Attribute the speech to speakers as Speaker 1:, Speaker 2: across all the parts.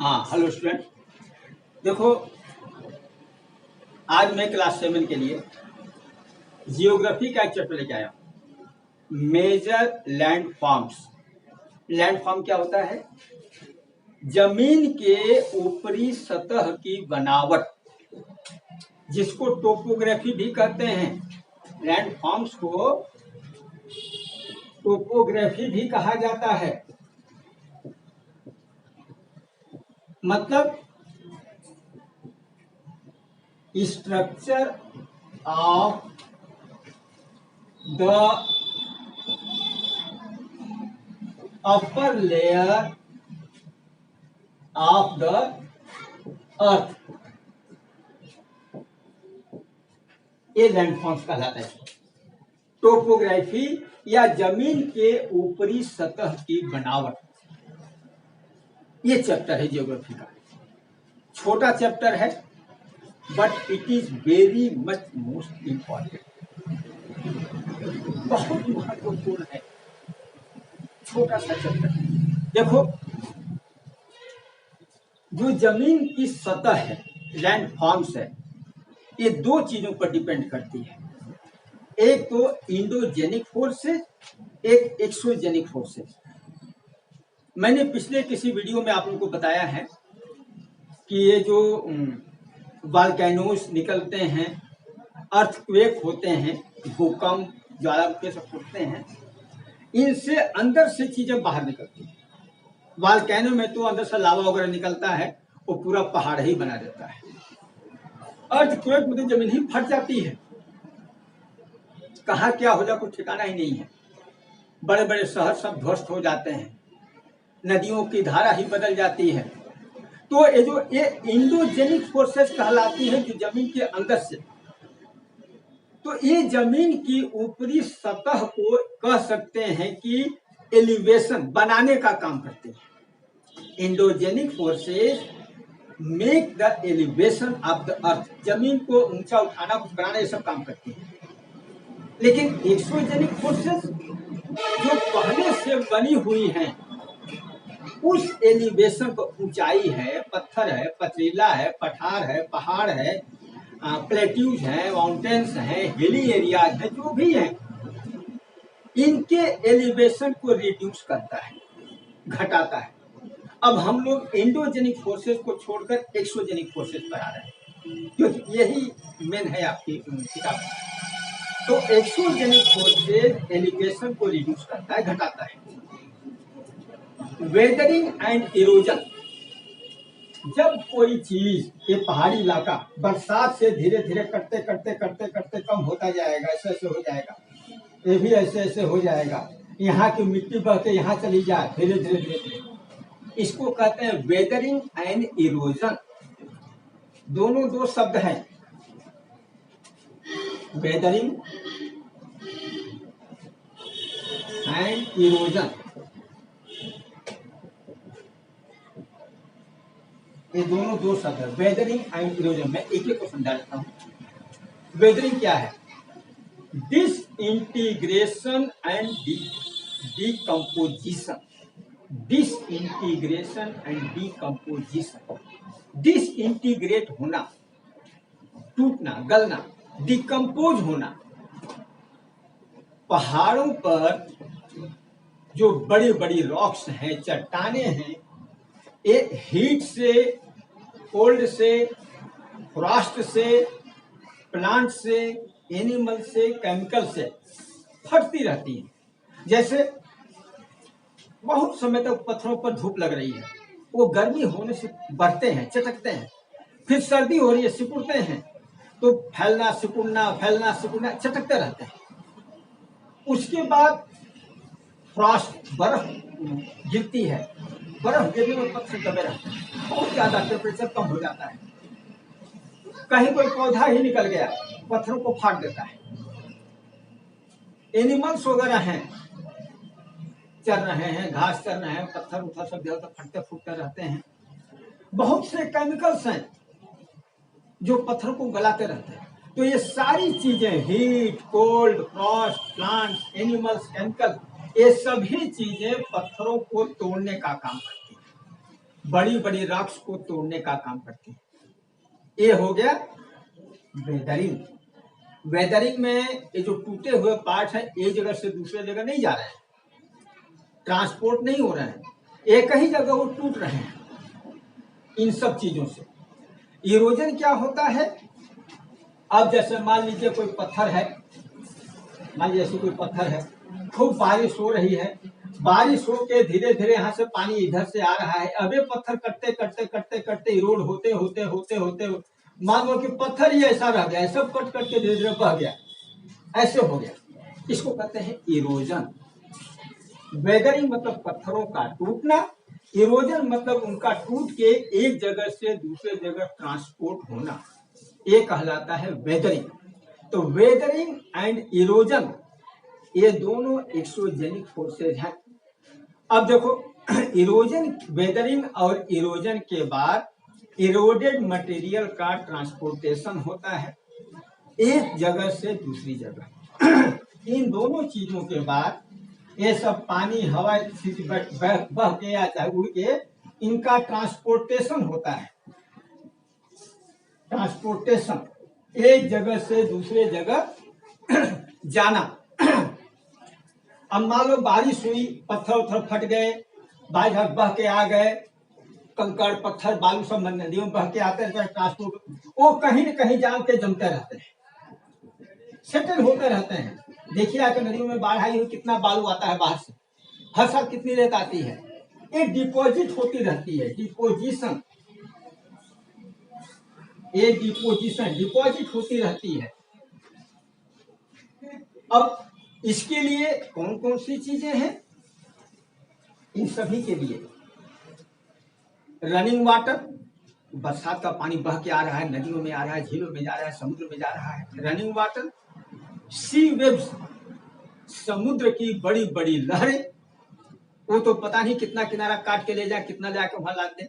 Speaker 1: हाँ, hello student. देखो, आज मैं क्लास 7 के लिए जियोग्राफी का एक चैप्टर लेके आया हूँ, major landforms. Landform क्या होता है? जमीन के ऊपरी सतह की बनावट, जिसको टोपोग्राफी भी कहते हैं। लैंड फॉर्म्स को टोपोग्राफी भी कहा जाता है। मतलब structure of the upper layer of the earth, ये लैंडफॉर्म्स कहलाता है। टोपोग्राफी या जमीन के ऊपरी सतह की बनावट, ये चैप्टर है जियोग्राफी का। छोटा चैप्टर है, but it is very much most important. बहुत महत्वपूर्ण है, छोटा सा चैप्टर। देखो, जो जमीन की सतह है, लैंड फॉर्म्स है, ये दो चीजों पर डिपेंड करती है। एक तो इंडोजेनिक फोर्सेस, एक एक्सोजेनिक फोर्सेस। मैंने पिछले किसी वीडियो में आप लोगों को बताया है कि ये जो वोल्केनोस निकलते हैं, अर्थक्वेक होते हैं, भूकंप, ज्वालामुखी सब फूटते हैं, इनसे अंदर से चीजें बाहर निकलती हैं। वोल्केनो में तो अंदर से लावा वगैरह निकलता है, वो पूरा पहाड़ ही बना देता है। अर्थक्वेक में तो जमीन ही फट जाती है, कहाँ क्या हो जाए कुछ ठिकाना ही नहीं है। बड़े बड़े शहर सब ध्वस्त हो जाते हैं, नदियों की धारा ही बदल जाती है। तो ये इंडोजेनिक फोर्सेस कहलाती है, जो जमीन के अंदर से। तो ये जमीन की ऊपरी सतह को कह सकते हैं कि एलिवेशन बनाने का काम करते हैं। Endogenic forces make the elevation of the earth, जमीन को ऊंचा उठाना, कुछ बनाना, ये सब काम करती है। लेकिन एक्सोजेनिक फोर्सेस जो पहले से बनी हुई हैं, उस एलिवेशन को, ऊंचाई है, पत्थर है, पथरीला है, पठार है, पहाड़ है, प्लेट्यूज है, माउंटेन्स है, हिली एरियाज है, जो भी है, इनके एलिवेशन को रिड्यूस करता है, घटाता है। अब हम लोग इंडोजेनिक फोर्सेस को छोड़कर एक्सोजेनिक फोर्सेस पर आ रहे हैं, क्योंकि यही मेन है आपकी किताब में। तो एक्सोजेनिक फोर्सेस एलिवेशन को रिड्यूस करता है, घटाता है। वेदरिंग एंड इरोजन, जब कोई चीज, ये पहाड़ी इलाका बरसात से धीरे धीरे करते करते करते करते कम होता जाएगा, ऐसे ऐसे हो जाएगा, ये भी ऐसे ऐसे हो जाएगा, यहाँ की मिट्टी बह के यहाँ चली जाए, धीरे धीरे धीरे धीरे, इसको कहते हैं वेदरिंग एंड इरोजन। दोनों दो शब्द हैं, वेदरिंग एंड इरोजन, ये दोनों दो शब्द है, वेदरिंग एंड इरोजन। मैं एक एक को समझा देता हूँ। वेदरिंग क्या है? Disintegration and decomposition. Disintegration and decomposition, disintegrate होना, टूटना, गलना, डिकम्पोज होना। पहाड़ों पर जो बड़ी बड़ी रॉक्स हैं, चट्टाने हैं, ये हीट से, कोल्ड से, फ्रॉस्ट से, प्लांट से, एनिमल से, केमिकल से फटती रहती है। जैसे बहुत समय तक पत्थरों पर धूप लग रही है, वो गर्मी होने से बढ़ते हैं, चटकते हैं, फिर सर्दी हो रही है, सिकुड़ते हैं, तो फैलना सिकुड़ना चटकते रहते हैं। उसके बाद फ्रॉस्ट, बर्फ गिरती है, बर्फ गिरने में पत्थर दबे रहते हैं, बहुत ज्यादा टेम्परेचर कम हो जाता है, कहीं कोई पौधा ही निकल गया, पत्थरों को फाड़ देता है। एनिमल्स वगैरह हैं, चल रहे हैं, घास चल रहे हैं, पत्थर उथर सब जगह फटते फूटते रहते हैं। बहुत से केमिकल्स हैं जो पत्थर को गलाते रहते हैं। तो ये सारी चीजें, heat, cold, Frost, plants, animals, chemical, ये सभी चीजें पत्थरों को तोड़ने का काम करती हैं, बड़ी बड़ी रॉक्स को तोड़ने का काम करती है। ये हो गया वेदरिंग। वेदरिंग में ये जो टूटे हुए पार्ट है एक जगह से दूसरे जगह नहीं जा रहे हैं, ट्रांसपोर्ट नहीं हो रहे हैं, एक ही जगह वो टूट रहे हैं। इन सब चीजों से इरोजन क्या होता है। अब जैसे मान लीजिए कोई पत्थर है, मान लीजिए कोई पत्थर है, खूब बारिश हो रही है, बारिश हो के धीरे धीरे यहाँ से पानी इधर से आ रहा है। अब ये पत्थर कटते कटते कटते कटते इरोड होते होते होते होते मान लो कि पत्थर ही ऐसा रह गया, सब कट कट के धीरे धीरे बह गया, ऐसे हो गया। इसको कहते हैं इरोजन। वेदरिंग मतलब पत्थरों का टूटना, इरोजन मतलब उनका टूट के एक जगह से दूसरे जगह ट्रांसपोर्ट होना, ये कहलाता है वेदरिंग। तो वेदरिंग एंड इरोजन ये दोनों एक्सोजेनिक फोर्सेज हैं। अब देखो इरोजन, वेदरिंग और इरोजन के बाद इरोडेड मटेरियल का ट्रांसपोर्टेशन होता है एक जगह से दूसरी जगह। इन दोनों चीजों के बाद ये सब पानी हवा बह के या चाहे उड़ के इनका ट्रांसपोर्टेशन होता है। ट्रांसपोर्टेशन एक जगह से दूसरे जगह जाना। अब मान लो बारिश हुई, पत्थर उथर फट गए, बाहर बह के आ गए, कंकड़ पत्थर बालू सब नदियों में बह के आते रहते हैं, ट्रांसपोर्ट वो कहीं न कहीं जाम के जमते रहते हैं, सेटल होते रहते हैं। देखिए आकर नदियों में बाढ़ आई हुई, कितना बालू आता है बाहर से, हर साल कितनी रेत आती है, ये डिपोजिट होती रहती है, डिपोजिशन, ये डिपोजिशन डिपॉजिट होती रहती है। अब इसके लिए कौन कौन सी चीजें हैं, इन सभी के लिए रनिंग वाटर, बरसात का पानी बह के आ रहा है, नदियों में आ रहा है, झीलों में जा रहा है, समुद्र में जा रहा है, रनिंग वाटर। सी वेव्स, समुद्र की बड़ी बड़ी लहरें, वो तो पता नहीं कितना किनारा काट के ले जाए, कितना जाके वहां लाद दे,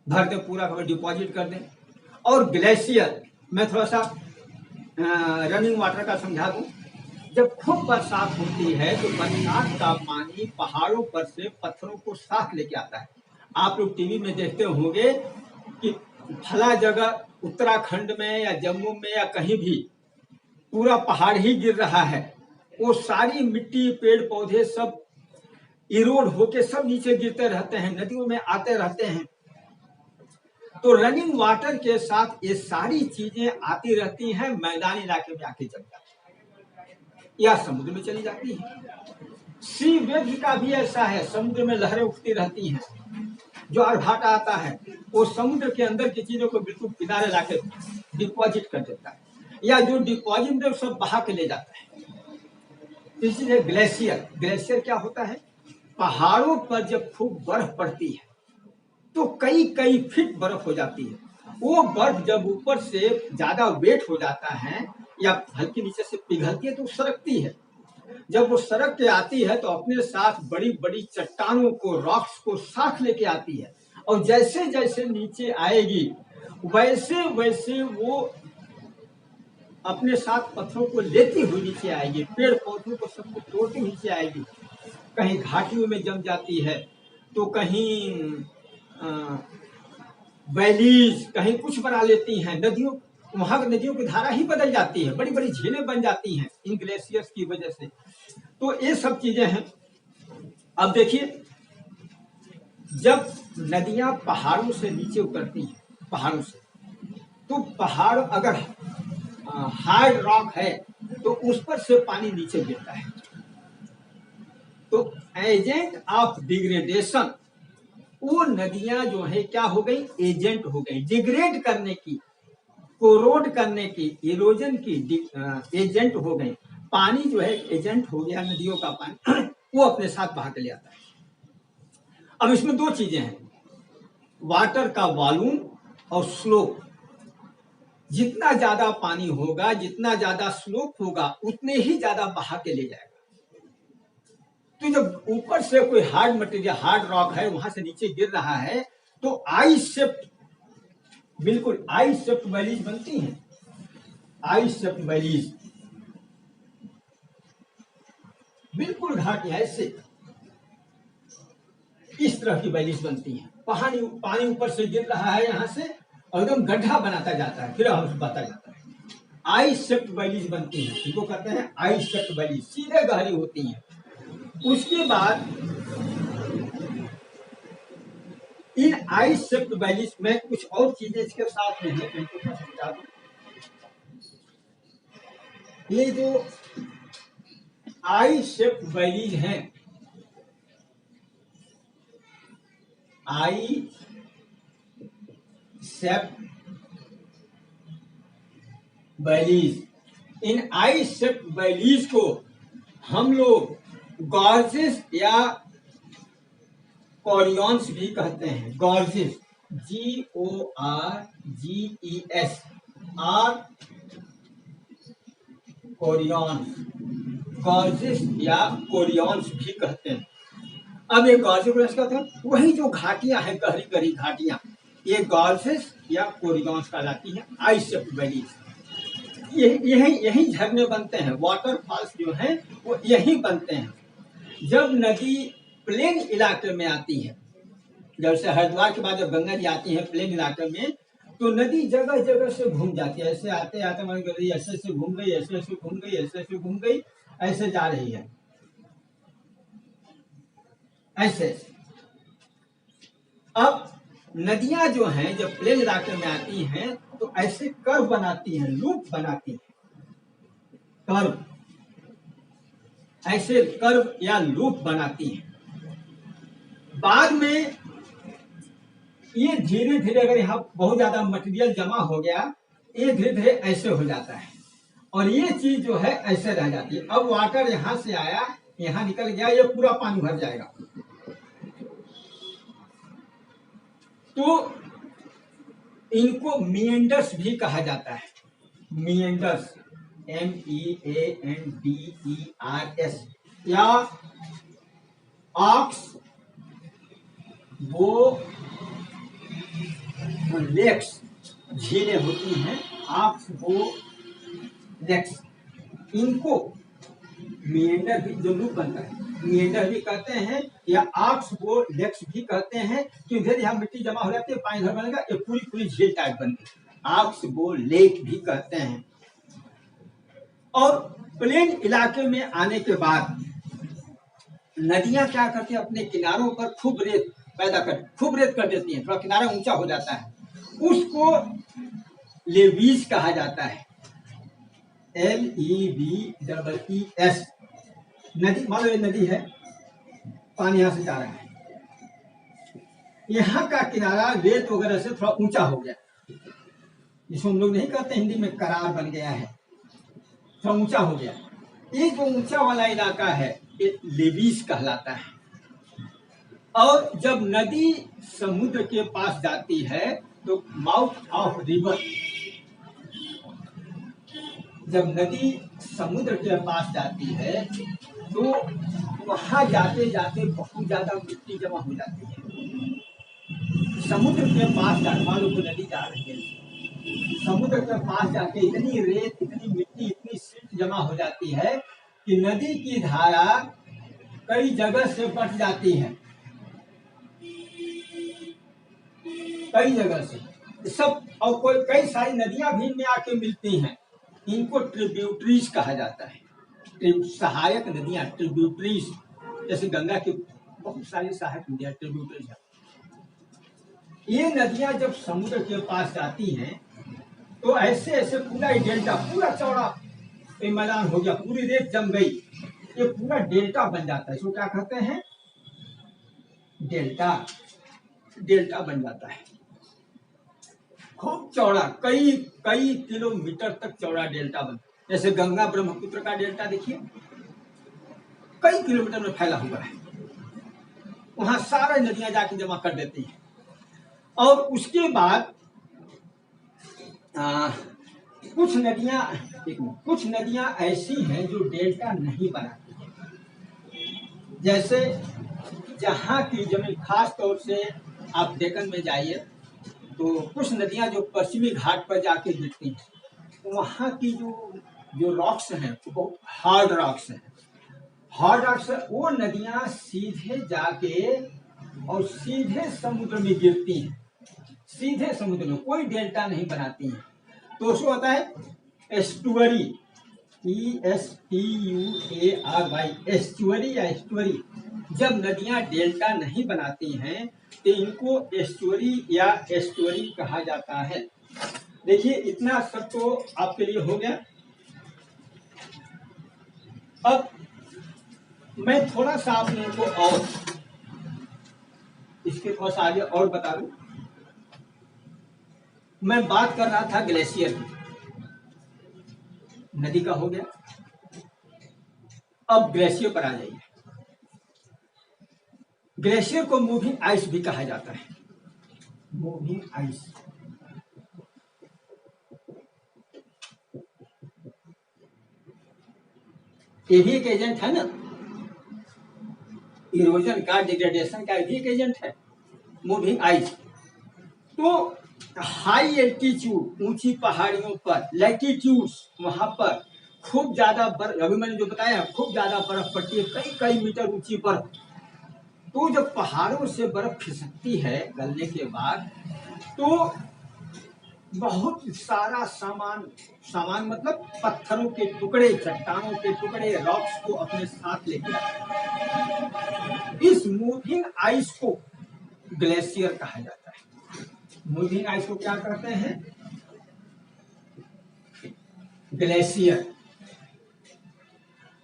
Speaker 1: भर दे, पूरा खबर डिपॉजिट कर दे। और ग्लेशियर, मैं थोड़ा सा रनिंग वाटर का समझा दूं। जब खूब बरसात होती है तो बरसात का पानी पहाड़ों पर से पत्थरों को साथ लेके आता है। आप लोग टीवी में देखते होंगे कि फला जगह उत्तराखंड में या जम्मू में या कहीं भी पूरा पहाड़ ही गिर रहा है, वो सारी मिट्टी पेड़ पौधे सब इरोड होके सब नीचे गिरते रहते हैं, नदियों में आते रहते हैं। तो रनिंग वाटर के साथ ये सारी चीजें आती रहती हैं, मैदानी इलाके में आके जम जाती है या समुद्र में चली जाती है। सी वेव का भी ऐसा है, समुद्र में लहरें उठती रहती हैं, जो भाटा आता है वो समुद्र के अंदर की चीजों को बिल्कुल किनारे लाके डिपॉजिट कर देता है, या जो डिपॉजिट सब बहा के ले जाता है। इसलिए ग्लेशियर, ग्लेशियर क्या होता है, पहाड़ों पर जब खूब बर्फ पड़ती है तो कई कई फीट बर्फ हो जाती है। वो बर्फ जब ऊपर से ज्यादा वेट हो जाता है या हल्की नीचे से पिघलती है तो सरकती है। जब वो सड़क के आती है तो अपने साथ बड़ी बड़ी चट्टानों को, रॉक्स को साथ लेके आती है, और जैसे जैसे नीचे आएगी वैसे वैसे वो अपने साथ पत्थरों को लेती हुई नीचे आएगी, पेड़ पौधों को सबको तोड़ती नीचे आएगी। कहीं घाटियों में जम जाती है, तो कहीं वैलीज, कहीं कुछ बना लेती हैं, नदियों, वहां नदियों की धारा ही बदल जाती है, बड़ी बड़ी झीलें बन जाती हैं इन ग्लेशियर्स की वजह से। तो ये सब चीजें हैं। अब देखिए, जब नदियां पहाड़ों से नीचे उतरती हैं, पहाड़ों से, तो पहाड़ अगर हार्ड रॉक है तो उस पर से पानी नीचे गिरता है। तो एजेंट ऑफ डिग्रेडेशन, वो नदियां जो है क्या हो गई, एजेंट हो गई, डिग्रेड करने की, कोरोड करने की, इरोजन की एजेंट हो गई। पानी जो है एजेंट हो गया, नदियों का पानी वो अपने साथ बहा के ले आता है। अब इसमें दो चीजें हैं, वाटर का वॉल्यूम और स्लोप। जितना ज्यादा पानी होगा, जितना ज्यादा स्लोप होगा, उतने ही ज्यादा बहा के ले जाएगा। तो जब ऊपर से कोई हार्ड मटेरियल, हार्ड रॉक है, वहां से नीचे गिर रहा है, तो आई शेप्ड, बिल्कुल आई शेप्ड वैलीज बनती हैं, आई शेप्ड वैलीज, बिल्कुल घाटी ऐसे। इस तरह की वैलीज बनती हैं। पानी ऊपर से गिर रहा है यहाँ से और एकदम गड्ढा बनाता जाता है, फिर हम बढ़ता जाता है। आई शेप्ड वैलीज बनती हैं, इनको कहते हैं आई शेप्ड वैलीज, सीधे गहरी होती हैं। उसके बाद इन आई शेप्ड वैलीज में कुछ और चीजें इसके साथ में है, इनको मैं समझा दूं। ये जो आई शेप्ड वैलीज हैं, आई शेप्ड वैलीज, इन आई शेप्ड वैलीज को हम लोग गॉर्जेस या कोरियंस भी कहते हैं। गॉर्जेस, GORGES, आर कोरियंस, गॉर्जेस या कोरियंस भी कहते हैं। अब ये गॉर्जेस कहते हैं वही जो घाटियां हैं, गहरी गहरी घाटियां, ये गॉर्जेस या कोरियंस कहलाती हैं। आई शेप्ड वैलीज, यही झरने बनते हैं, वाटरफॉल्स जो हैं वो यही बनते हैं। जब नदी प्लेन इलाके में आती है, जैसे हरिद्वार के बाद जब गंगा जी आती है प्लेन इलाके में, तो नदी जगह जगह से घूम जाती है। ऐसे आते आते मान गई, ऐसे घूम गई, ऐसे घूम गई, ऐसे घूम गई, ऐसे जा रही है, ऐसे। अब नदियां जो हैं जब प्लेन इलाके में आती हैं तो ऐसे कर्व बनाती हैं, लूप बनाती हैं, कर्व, ऐसे कर्व या लूप बनाती हैं। बाद में ये धीरे धीरे, अगर यहाँ बहुत ज्यादा मटेरियल जमा हो गया, ये धीरे धीरे ऐसे हो जाता है और ये चीज जो है ऐसे रह जाती है। अब वाटर यहाँ से आया, यहाँ निकल गया, ये पूरा पानी भर जाएगा। तो इनको मिएंडर्स भी कहा जाता है। मिएंडर्स, MEANDERS, या ऑक्स वो लेक्स, झीलें होती हैं, ऑक्स वो लेक्स, इनको मिएंडर भी, जो लूप बनता है, मिएंडर भी कहते हैं या ऑक्स वो लेक्स भी कहते हैं। क्योंकि यहाँ मिट्टी जमा हो जाती है, पानी घर बनेगा, ये पूरी पूरी झील टाइप बन गई, ऑक्स वो लेक भी कहते हैं। और प्लेन इलाके में आने के बाद नदियां क्या करती हैं, अपने किनारों पर खूब रेत पैदा कर देती हैं, थोड़ा किनारा ऊंचा हो जाता है, उसको लेवीज कहा जाता है, LEVES। नदी, मान लो ये नदी है, पानी यहां से जा रहा है, यहाँ का किनारा रेत वगैरह से थोड़ा ऊंचा हो गया, जिसको हम लोग नहीं कहते हिंदी में करार बन गया है, थोड़ा ऊंचा हो गया। ये जो ऊंचा वाला इलाका है ये लेवीज कहलाता है। और जब नदी समुद्र के पास जाती है तो माउथ ऑफ रिवर, जब नदी समुद्र के पास जाती है तो वहां जाते जाते बहुत ज्यादा मिट्टी जमा हो जाती है। समुद्र के पास जाने वालों को नदी जा रही है, समुद्र के पास जाके इतनी रेत, इतनी मिट्टी, इतनी सिल्ट जमा हो जाती है कि नदी की धारा कई जगह से बढ़ जाती है, कई जगह से सब। और कोई कई सारी नदियां भी इनमें आके मिलती हैं, इनको ट्रिब्यूटरीज कहा जाता है, सहायक नदियां, ट्रिब्यूटरीज। जैसे गंगा की बहुत सारी सहायक नदियां ट्रिब्यूटरीज है। ये नदियां जब समुद्र के पास जाती हैं तो ऐसे ऐसे पूरा डेल्टा, पूरा चौड़ा मैदान हो गया, पूरी रेत जम गई, ये पूरा डेल्टा बन जाता है। इसको क्या कहते हैं, डेल्टा, डेल्टा बन जाता है, खूब चौड़ा, कई कई किलोमीटर तक चौड़ा डेल्टा बन। जैसे गंगा ब्रह्मपुत्र का डेल्टा देखिए, कई किलोमीटर में फैला हुआ है, वहां सारे नदियां जाके जमा कर देती हैं। और उसके बाद कुछ नदियां ऐसी हैं जो डेल्टा नहीं बनाती हैं। जैसे जहाँ की जमीन, खास तौर से आप डेक्कन में जाइए तो कुछ नदियां जो पश्चिमी घाट पर जाके गिरती हैं, वहाँ की जो रॉक्स हैं वो बहुत हार्ड रॉक्स हैं। हार्ड रॉक्स, वो नदियां सीधे जाके और सीधे समुद्र में गिरती हैं, सीधे समुद्र में, कोई डेल्टा नहीं बनाती हैं। तो उसको होता है एस्टुअरी, ESTUARY, एस्टुअरी या एस्टुअरी। जब नदियां डेल्टा नहीं बनाती हैं तो इनको एस्टुअरी या एस्टुअरी कहा जाता है। देखिए इतना सब तो आपके लिए हो गया। अब मैं थोड़ा सा आप लोगों को और इसके थोड़ा सा आगे और बता दूं। मैं बात कर रहा था ग्लेशियर की, नदी का हो गया। अब ग्लेशियर पर आ जाइए। ग्लेशियर को मूविंग आइस भी कहा जाता है, मूविंग आइस। ये भी एक एजेंट है ना, इरोजन का, डिग्रेडेशन का भी एक एजेंट है मूविंग आइस। तो हाई एल्टीट्यूड, ऊंची पहाड़ियों पर, लैटिट्यूड्स, वहां पर खूब ज्यादा बर्फ, अभी मैंने जो बताया खूब ज्यादा बर्फ पड़ती है, कई कई मीटर ऊंची बर्फ। तो जब पहाड़ों से बर्फ खिसकती है गलने के बाद, तो बहुत सारा सामान, सामान मतलब पत्थरों के टुकड़े, चट्टानों के टुकड़े, रॉक्स को अपने साथ लेके आते। इस मूविंग आइस को ग्लेशियर कहा जाता है। मूविंग आइस को क्या कहते हैं? ग्लेशियर।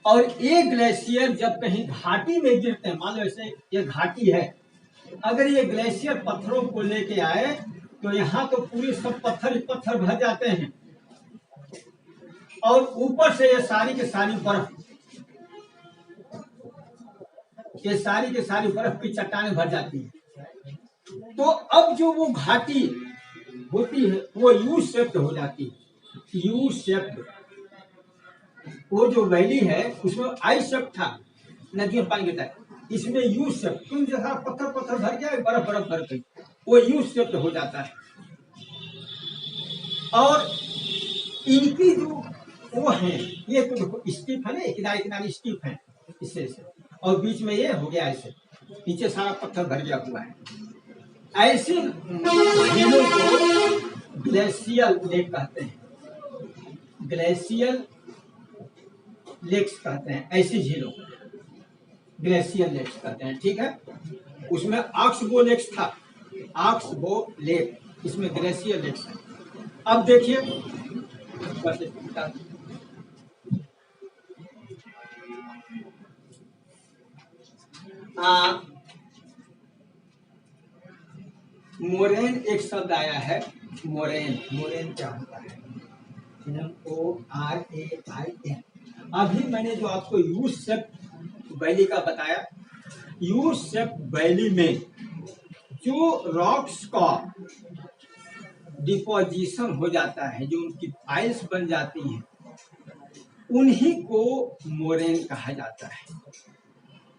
Speaker 1: और ये ग्लेशियर जब कहीं घाटी में गिरते हैं, मान लो ऐसे ये घाटी है, अगर ये ग्लेशियर पत्थरों को लेके आए तो यहाँ तो पूरी सब पत्थर ही पत्थर भर जाते हैं, और ऊपर से ये सारी की सारी बर्फ, ये सारी की सारी बर्फ की चट्टानें भर जाती हैं। तो अब जो वो घाटी होती है वो यू शेप्ड हो जाती है, यू शेप्ड। वो जो वैली है उसमें आई शेप था, नदी में पानी गिरता है, इसमें यू शेप, तुम जैसा पत्थर पत्थर भर गया, बर्फ बर्फ भर गई, वो यू शेप हो जाता है। और इनकी जो वो है, ये तो देखो स्टिफ है ना, किनारे किनारे स्टिफ है इससे से, और बीच में ये हो गया ऐसे, नीचे सारा पत्थर भर गया हुआ है। ऐसे झीलों को ग्लेशियल लेक कहते हैं, ग्लेशियल लेक्स कहते हैं, ऐसी झीलों को ग्लेशियल लेक्स कहते हैं। ठीक है, उसमें ऑक्सबो लेक्स था, ऑक्सबो लेक, इसमें ग्लेशियल लेक्स है। अब देखिए मोरेन एक शब्द आया है, मोरेन, मोरेन क्या होता है? MORAIN। अभी मैंने जो आपको यू शेप वैली का बताया, यू शेप वैली में जो रॉक्स का डिपोजिशन हो जाता है, जो उनकी पाइल्स बन जाती हैं, उन्हीं को मोरेन कहा जाता है।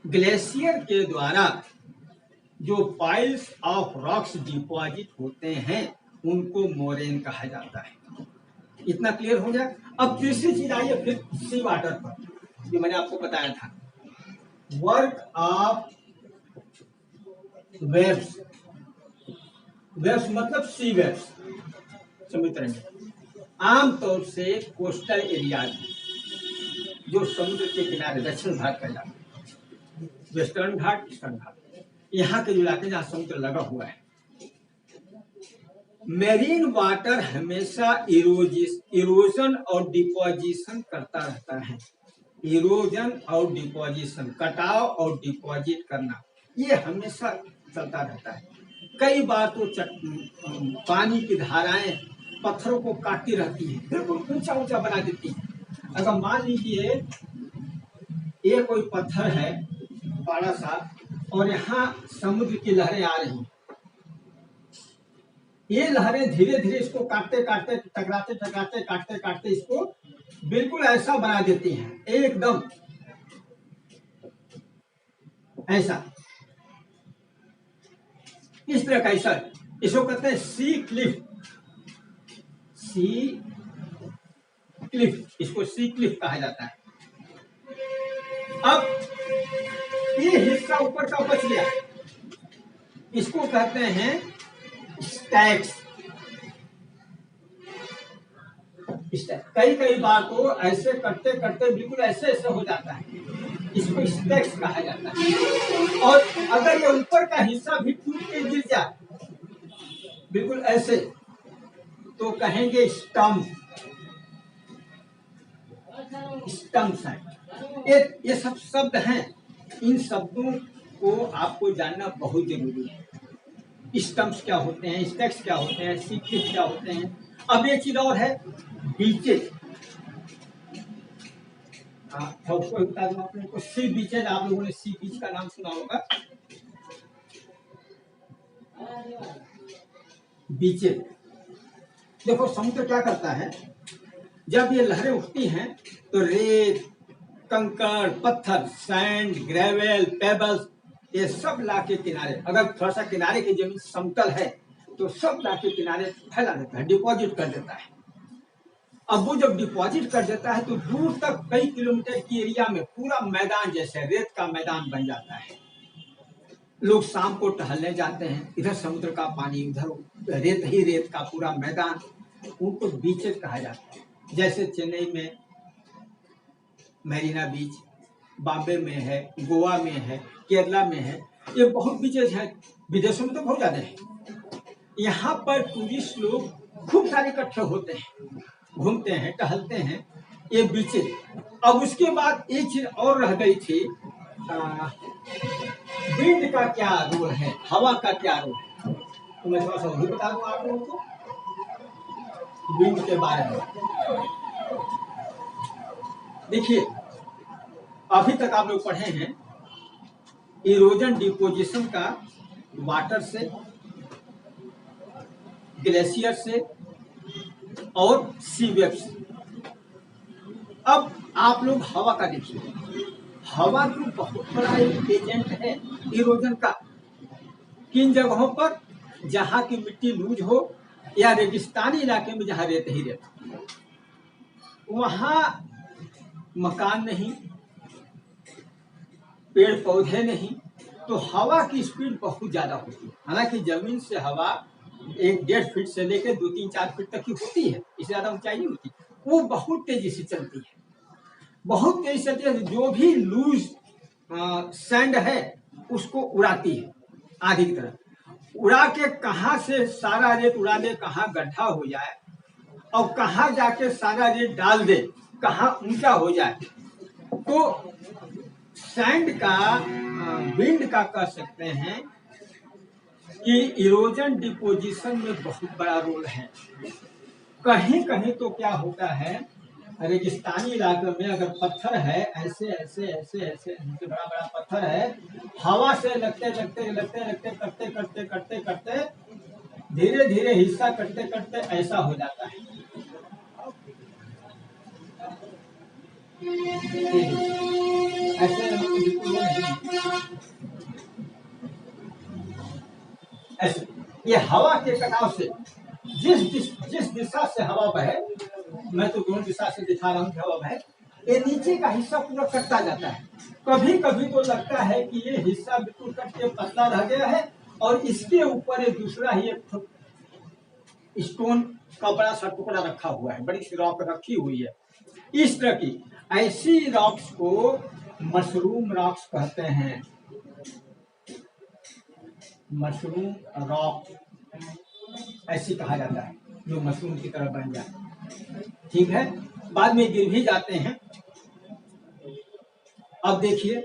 Speaker 1: ग्लेशियर के द्वारा जो पाइल्स ऑफ रॉक्स डिपॉजिट होते हैं उनको मोरेन कहा जाता है। इतना क्लियर हो गया। अब तीसरी चीज आइए फिर सी वाटर पर, जो मैंने आपको बताया था, वर्क ऑफ वेव्स। वेव्स मतलब सी वेव्स, समुद्र में आमतौर से कोस्टल एरिया में, जो समुद्र के किनारे दक्षिण भाग कहलाता है, वेस्टर्न घाट, ईस्टर्न घाट, यहाँ के जो इलाके जहाँ समुद्र लगा हुआ है, मेरीन वाटर हमेशा इरोजन और डिपोजिशन करता रहता है। इरोजन और डिपोजिशन, कटाव और डिपॉजिट करना, ये हमेशा चलता रहता है। कई बार तो पानी की धाराएं पत्थरों को काटती रहती है, बिल्कुल ऊंचा ऊंचा बना देती है। अगर मान लीजिए ये कोई पत्थर है बड़ा सा, और यहाँ समुद्र की लहरें आ रही हैं, ये लहरें धीरे धीरे इसको काटते काटते, टकराते टकराते, काटते काटते इसको बिल्कुल ऐसा बना देती हैं, एकदम ऐसा, इस तरह का ऐसा। इसको कहते हैं सी क्लिफ, सी क्लिफ, इसको सी क्लिफ कहा जाता है। अब ये हिस्सा ऊपर का बच गया, इसको कहते हैं स्टैक्स। कई बार तो ऐसे करते करते बिल्कुल ऐसे ऐसे हो जाता है, इसको स्टैक्स कहा जाता है। और अगर ये ऊपर का हिस्सा भी टूट के गिर जाए बिल्कुल ऐसे, तो कहेंगे स्टम्प। स्टम्प्स हैं। ये सब शब्द हैं। इन शब्दों को आपको जानना बहुत जरूरी है। स्टम्प्स क्या होते हैं, स्टैक्स क्या होते हैं, सी पिच क्या होते हैं। अब एक चीज और है, बीचेज। उसको बता दूं आप लोगों को, सी बीचेज। आप लोगों ने सी बीच का नाम सुना होगा। बीचेज, देखो समुद्र क्या करता है, जब ये लहरें उठती हैं तो रेत, कंकड़, पत्थर, सैंड, ग्रेवल, पेबल्स, ये सब लाके किनारे, अगर थोड़ा सा किनारे की जमीन समतल है तो सब लाके किनारे फैला देता है, डिपॉजिट कर देता है। अब वो जब डिपॉजिट कर देता है तो दूर तक कई किलोमीटर की एरिया में पूरा मैदान जैसे रेत का मैदान बन जाता है। लोग शाम को टहलने जाते हैं, इधर समुद्र का पानी, उधर रेत ही रेत का पूरा मैदान, उनको बीचेस कहा जाता है। जैसे चेन्नई में मैरीना बीच, बॉम्बे में है, गोवा में है, केरला में है, ये बहुत बीचेस हैं। विदेशों में तो बहुत ज्यादा है। यहाँ पर टूरिस्ट लोग खूब सारे इकट्ठे होते हैं, घूमते हैं, टहलते हैं, ये बीचेस। अब उसके बाद एक चीज और रह गई थी, विंड का क्या रोल है, हवा का क्या रोल है, तो मैं थोड़ा सा वही बता दूं आप लोगों को विंड के बारे में। देखिए, अभी तक आप लोग पढ़े हैं इरोजन डिपोजिशन का वाटर से, ग्लेशियर से और सी वेव से। अब आप लोग हवा का देखिए। हवा तो बहुत बड़ा एक एजेंट है इरोजन का। किन जगहों पर, जहां की मिट्टी लूज हो या रेगिस्तानी इलाके में जहां रेत ही रेत, वहां मकान नहीं, पेड़ पौधे नहीं, तो हवा की स्पीड बहुत ज्यादा होती है। हालांकि जमीन से हवा 1-1.5 फीट से लेकर 2-3-4 फीट तक की होती है, इससे ज्यादा ऊंचाई नहीं होती। वो बहुत तेजी से चलती है, बहुत तेजी से चलती है। जो भी लूज सैंड है उसको उड़ाती है आधी की तरह। उड़ा के कहां से सारा रेत उड़ा दे, कहां गड्ढा हो जाए, और कहां जाके सारा रेत डाल दे, कहां ऊंचा हो जाए। तो सैंड का, विंड का कह सकते हैं कि इरोजन डिपोजिशन में बहुत बड़ा रोल है। कहीं कहीं तो क्या होता है, रेगिस्तानी इलाके में अगर पत्थर है, ऐसे ऐसे ऐसे ऐसे ऐसे बड़ा बड़ा पत्थर है, हवा से लगते लगते लगते लगते करते करते करते करते धीरे धीरे हिस्सा करते करते ऐसा हो जाता है। ऐसे ऐसे ये हवा के कटाव से जिस दिशा से हवा बहे, मैं तो दोनों दिशा से दिखा रहा हूँ हवा बहे, ये नीचे का हिस्सा पूरा कटता जाता है। कभी कभी तो लगता है कि ये हिस्सा बिल्कुल कट के पतला रह गया है और इसके ऊपर एक दूसरा ही एक स्टोन का बड़ा सा टुकड़ा रखा हुआ है, बड़ी सी रॉक रखी हुई है। इस तरह की ऐसी रॉक्स को मशरूम रॉक्स कहते हैं। मशरूम रॉक ऐसी कहा जाता है, जो मशरूम की तरह बन जाए। ठीक है, बाद में गिर भी जाते हैं। अब देखिए,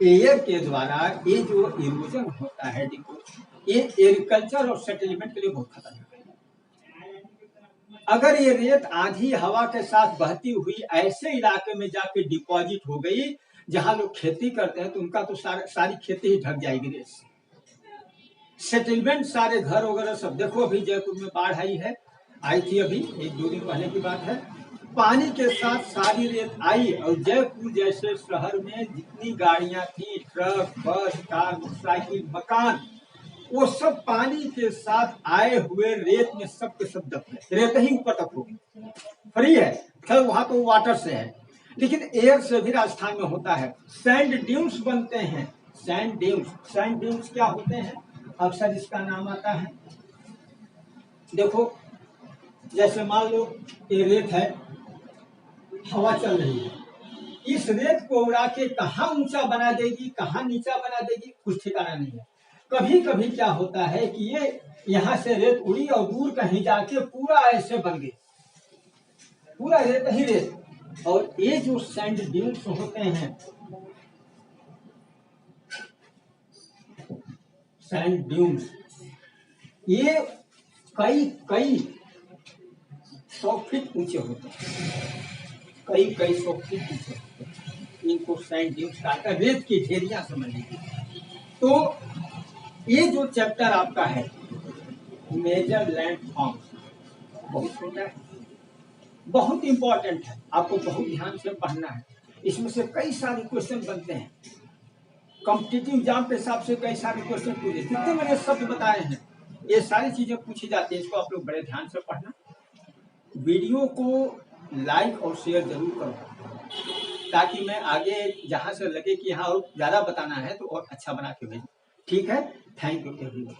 Speaker 1: एयर के द्वारा ये जो इरोजन होता है, ये एग्रीकल्चर और सेटलमेंट के लिए बहुत खतरनाक है। अगर ये रेत आधी हवा के साथ बहती हुई ऐसे इलाके में जाके डिपॉजिट हो गई जहां लोग खेती करते हैं, तो उनका तो सारी खेती ही ढक जाएगी रेत से। सेटलमेंट, सारे घर वगैरह सब, देखो अभी जयपुर में बाढ़ आई थी अभी 1-2 दिन पहले की बात है। पानी के साथ सारी रेत आई और जयपुर जैसे शहर में जितनी गाड़ियां थी, ट्रक, बस, कार, मोटरसाइकिल, मकान, वो सब पानी के साथ आए हुए रेत में सब के सब दब गए। रेत ही ऊपर तक होगी, फ्री है, खैर वहां तो वाटर से है, लेकिन एयर से भी राजस्थान में होता है। सैंड ड्यून्स बनते हैं। सैंड ड्यून्स क्या होते हैं? अक्सर इसका नाम आता है। देखो, जैसे मान लो ये रेत है, हवा चल रही है, इस रेत को उड़ा के कहाँ ऊंचा बना देगी, कहाँ नीचा बना देगी, कुछ ठिकाना नहीं है। कभी कभी क्या होता है कि ये यहाँ से रेत उड़ी और दूर कहीं जाके पूरा ऐसे बन गई, पूरा रेत ही रेत। और ये जो सैंड ड्यून्स होते हैं, सैंड ड्यून्स, ये कई कई 100 फीट ऊंचे होते हैं, कई कई 100 फीट ऊंचे होते हैं। इनको सैंड ड्यून्स कहते हैं, रेत की ढेरियां समझ लीजिए। तो ये जो चैप्टर आपका है मेजर लैंडफॉर्म्स, बहुत सुंदर है, बहुत इंपॉर्टेंट है, आपको बहुत ध्यान से पढ़ना है। इसमें से कई सारे क्वेश्चन बनते हैं, कॉम्पिटिटिव एग्जाम के हिसाब से कई सारे क्वेश्चन पूछे। जितने मैंने शब्द बताए हैं ये सारी चीजें पूछी जाती है, इसको आप लोग बड़े ध्यान से पढ़ना। वीडियो को लाइक और शेयर जरूर करो, ताकि मैं आगे जहां से लगे कि हाँ और ज्यादा बताना है तो और अच्छा बना के भेजूं। ठीक है, थैंक यू एवरीवन।